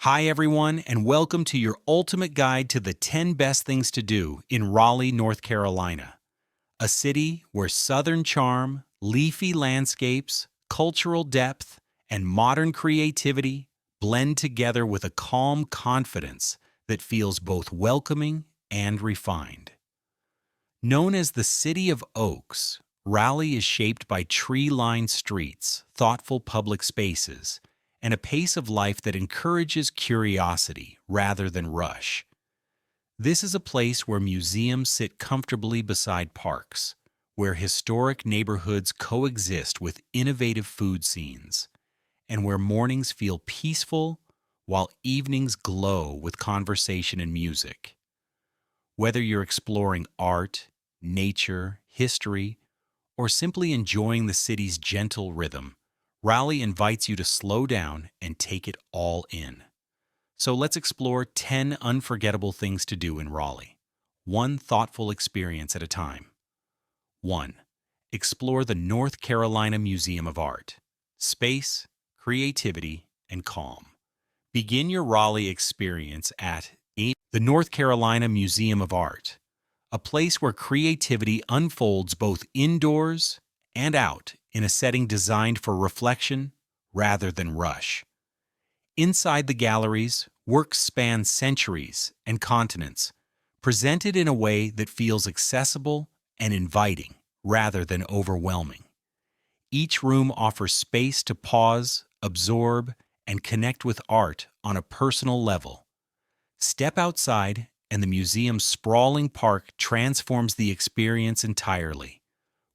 Hi, everyone, and welcome to your ultimate guide to the 10 best things to do in Raleigh, North Carolina, a city where Southern charm, leafy landscapes, cultural depth, and modern creativity blend together with a calm confidence that feels both welcoming and refined. Known as the City of Oaks, Raleigh is shaped by tree-lined streets, thoughtful public spaces, and a pace of life that encourages curiosity rather than rush. This is a place where museums sit comfortably beside parks, where historic neighborhoods coexist with innovative food scenes, and where mornings feel peaceful while evenings glow with conversation and music. Whether you're exploring art, nature, history, or simply enjoying the city's gentle rhythm, Raleigh invites you to slow down and take it all in. So let's explore 10 unforgettable things to do in Raleigh, one thoughtful experience at a time. 1. Explore the North Carolina Museum of Art. Space, creativity, and calm. Begin your Raleigh experience at the North Carolina Museum of Art, a place where creativity unfolds both indoors and out in a setting designed for reflection rather than rush. Inside the galleries, works span centuries and continents, presented in a way that feels accessible and inviting rather than overwhelming. Each room offers space to pause, absorb, and connect with art on a personal level. Step outside, and the museum's sprawling park transforms the experience entirely,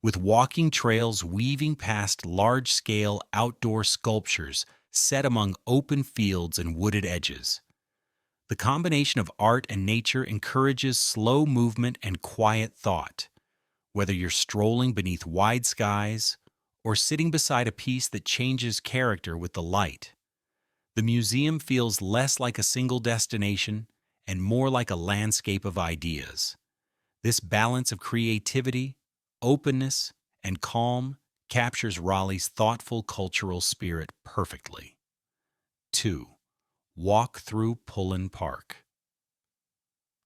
with walking trails weaving past large-scale outdoor sculptures set among open fields and wooded edges. The combination of art and nature encourages slow movement and quiet thought, whether you're strolling beneath wide skies or sitting beside a piece that changes character with the light. The museum feels less like a single destination and more like a landscape of ideas. This balance of creativity, openness, and calm captures Raleigh's thoughtful cultural spirit perfectly. 2. Walk through Pullen Park.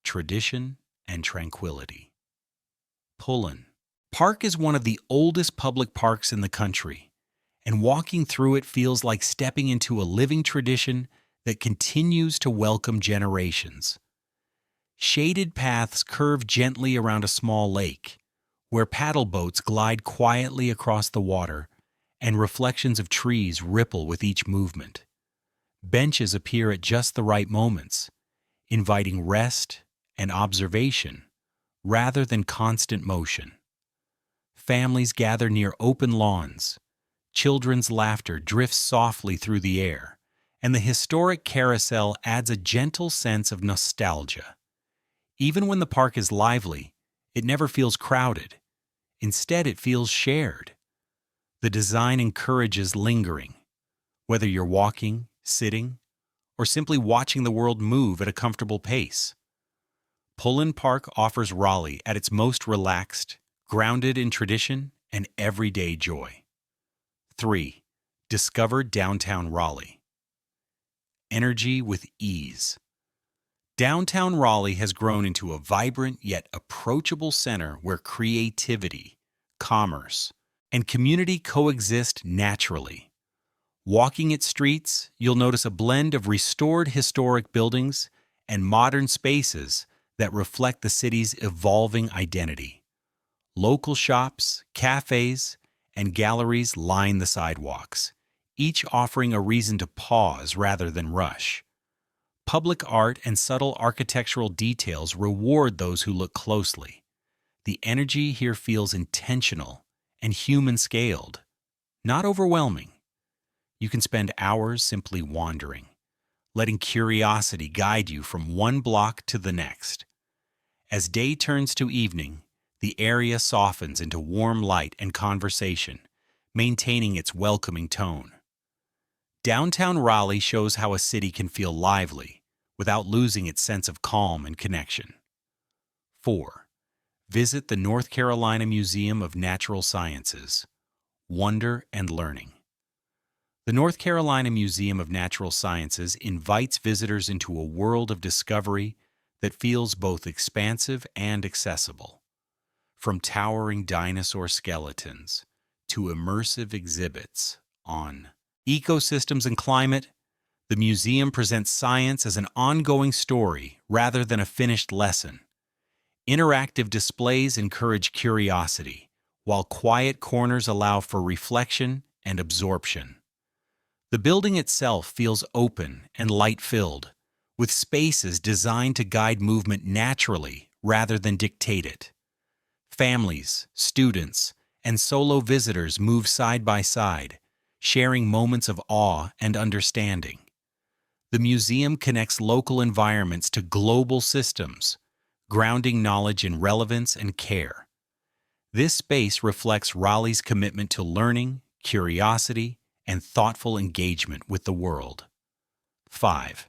Tradition and tranquility. Pullen Park is one of the oldest public parks in the country, and walking through it feels like stepping into a living tradition that continues to welcome generations. Shaded paths curve gently around a small lake, where paddle boats glide quietly across the water and reflections of trees ripple with each movement. Benches appear at just the right moments, inviting rest and observation rather than constant motion. Families gather near open lawns, children's laughter drifts softly through the air, and the historic carousel adds a gentle sense of nostalgia. Even when the park is lively, it never feels crowded. Instead, it feels shared. The design encourages lingering, whether you're walking, sitting, or simply watching the world move at a comfortable pace. Pullen Park offers Raleigh at its most relaxed, grounded in tradition and everyday joy. 3. Discover downtown Raleigh. Energy with ease. Downtown Raleigh has grown into a vibrant yet approachable center where creativity, commerce, and community coexist naturally. Walking its streets, you'll notice a blend of restored historic buildings and modern spaces that reflect the city's evolving identity. Local shops, cafes, and galleries line the sidewalks, each offering a reason to pause rather than rush. Public art and subtle architectural details reward those who look closely. The energy here feels intentional and human-scaled, not overwhelming. You can spend hours simply wandering, letting curiosity guide you from one block to the next. As day turns to evening, the area softens into warm light and conversation, maintaining its welcoming tone. Downtown Raleigh shows how a city can feel lively without losing its sense of calm and connection. 4. Visit the North Carolina Museum of Natural Sciences. Wonder and learning. The North Carolina Museum of Natural Sciences invites visitors into a world of discovery that feels both expansive and accessible. From towering dinosaur skeletons to immersive exhibits on ecosystems and climate, the museum presents science as an ongoing story rather than a finished lesson. Interactive displays encourage curiosity, while quiet corners allow for reflection and absorption. The building itself feels open and light-filled, with spaces designed to guide movement naturally rather than dictate it. Families, students, and solo visitors move side by side, sharing moments of awe and understanding. The museum connects local environments to global systems, grounding knowledge in relevance and care. This space reflects Raleigh's commitment to learning, curiosity, and thoughtful engagement with the world. 5.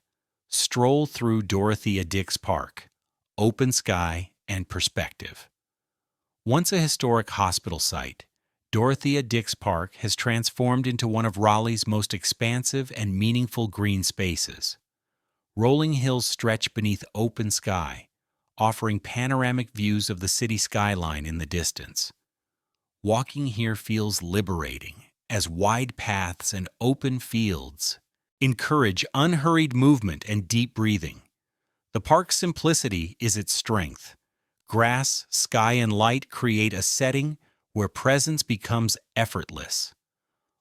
Stroll through Dorothea Dix Park, open sky and perspective. Once a historic hospital site, Dorothea Dix Park has transformed into one of Raleigh's most expansive and meaningful green spaces. Rolling hills stretch beneath open sky, offering panoramic views of the city skyline in the distance. Walking here feels liberating, as wide paths and open fields encourage unhurried movement and deep breathing. The park's simplicity is its strength. Grass, sky, and light create a setting where presence becomes effortless.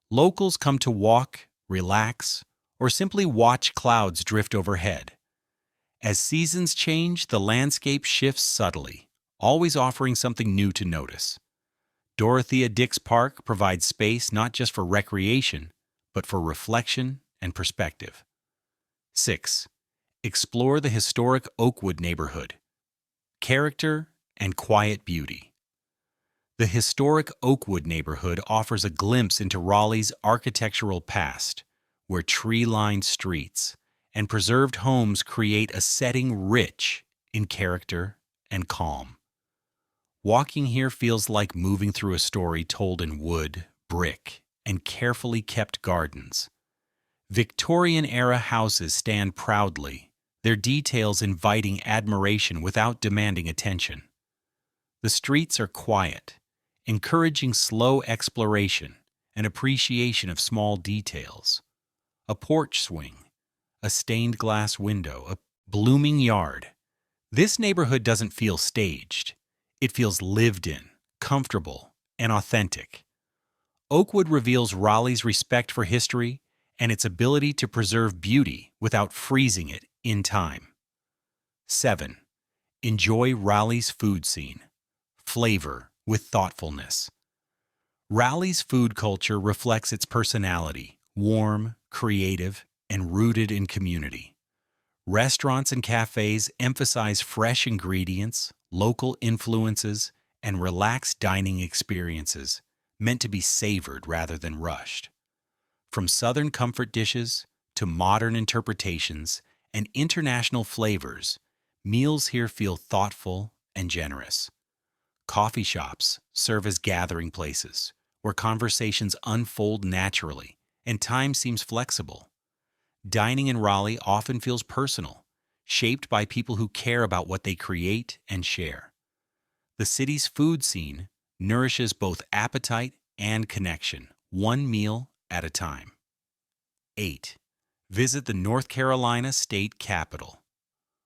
Locals come to walk, relax, or simply watch clouds drift overhead. As seasons change, the landscape shifts subtly, always offering something new to notice. Dorothea Dix Park provides space not just for recreation, but for reflection and perspective. 6. Explore the historic Oakwood neighborhood. Character and quiet beauty. The historic Oakwood neighborhood offers a glimpse into Raleigh's architectural past, where tree-lined streets and preserved homes create a setting rich in character and calm. Walking here feels like moving through a story told in wood, brick, and carefully kept gardens. Victorian-era houses stand proudly, their details inviting admiration without demanding attention. The streets are quiet, encouraging slow exploration and appreciation of small details. A porch swing, a stained glass window, a blooming yard. This neighborhood doesn't feel staged. It feels lived in, comfortable, and authentic. Oakwood reveals Raleigh's respect for history and its ability to preserve beauty without freezing it in time. 7. Enjoy Raleigh's food scene. Flavor with thoughtfulness. Raleigh's food culture reflects its personality, warm, creative, and rooted in community. Restaurants and cafes emphasize fresh ingredients, local influences, and relaxed dining experiences meant to be savored rather than rushed. From Southern comfort dishes to modern interpretations and international flavors, meals here feel thoughtful and generous. Coffee shops serve as gathering places where conversations unfold naturally and time seems flexible. Dining in Raleigh often feels personal, shaped by people who care about what they create and share. The city's food scene nourishes both appetite and connection, one meal at a time. 8. Visit the North Carolina State Capitol.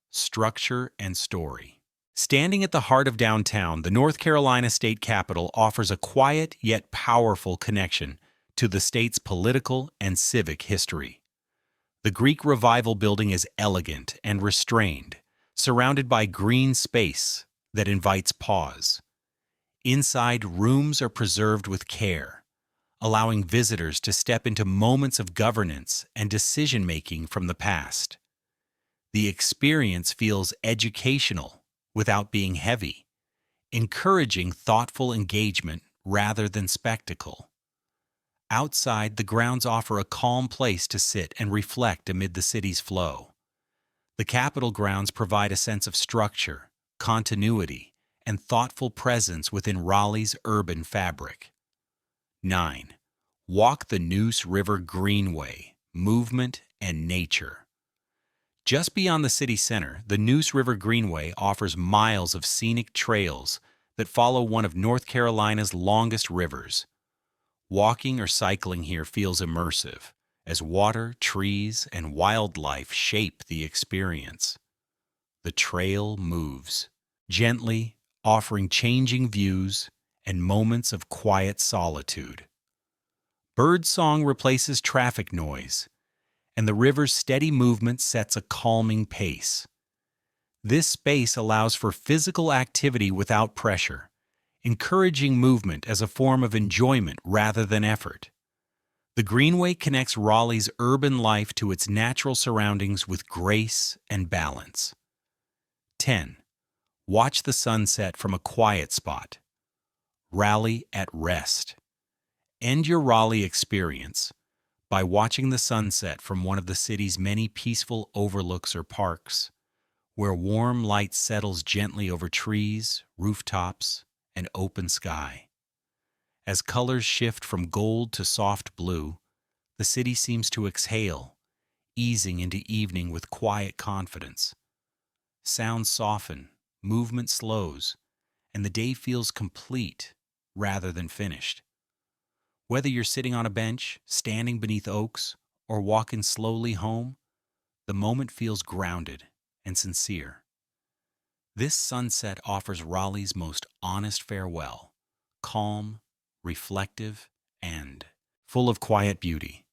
Structure and story. Standing at the heart of downtown, the North Carolina State Capitol offers a quiet yet powerful connection to the state's political and civic history. The Greek Revival building is elegant and restrained, surrounded by green space that invites pause. Inside, rooms are preserved with care, allowing visitors to step into moments of governance and decision-making from the past. The experience feels educational without being heavy, encouraging thoughtful engagement rather than spectacle. Outside, the grounds offer a calm place to sit and reflect amid the city's flow. The Capitol grounds provide a sense of structure, continuity, and thoughtful presence within Raleigh's urban fabric. 9. Walk the Neuse River Greenway, movement and nature. Just beyond the city center, the Neuse River Greenway offers miles of scenic trails that follow one of North Carolina's longest rivers. Walking or cycling here feels immersive, as water, trees, and wildlife shape the experience. The trail moves, gently, offering changing views and moments of quiet solitude. Birdsong replaces traffic noise, and the river's steady movement sets a calming pace. This space allows for physical activity without pressure, encouraging movement as a form of enjoyment rather than effort. The Greenway connects Raleigh's urban life to its natural surroundings with grace and balance. 10. Watch the sunset from a quiet spot. Raleigh at rest. End your Raleigh experience by watching the sunset from one of the city's many peaceful overlooks or parks, where warm light settles gently over trees, rooftops, and open sky. As colors shift from gold to soft blue, the city seems to exhale, easing into evening with quiet confidence. Sounds soften, movement slows, and the day feels complete rather than finished. Whether you're sitting on a bench, standing beneath oaks, or walking slowly home, the moment feels grounded and sincere. This sunset offers Raleigh's most honest farewell, calm, reflective, and full of quiet beauty.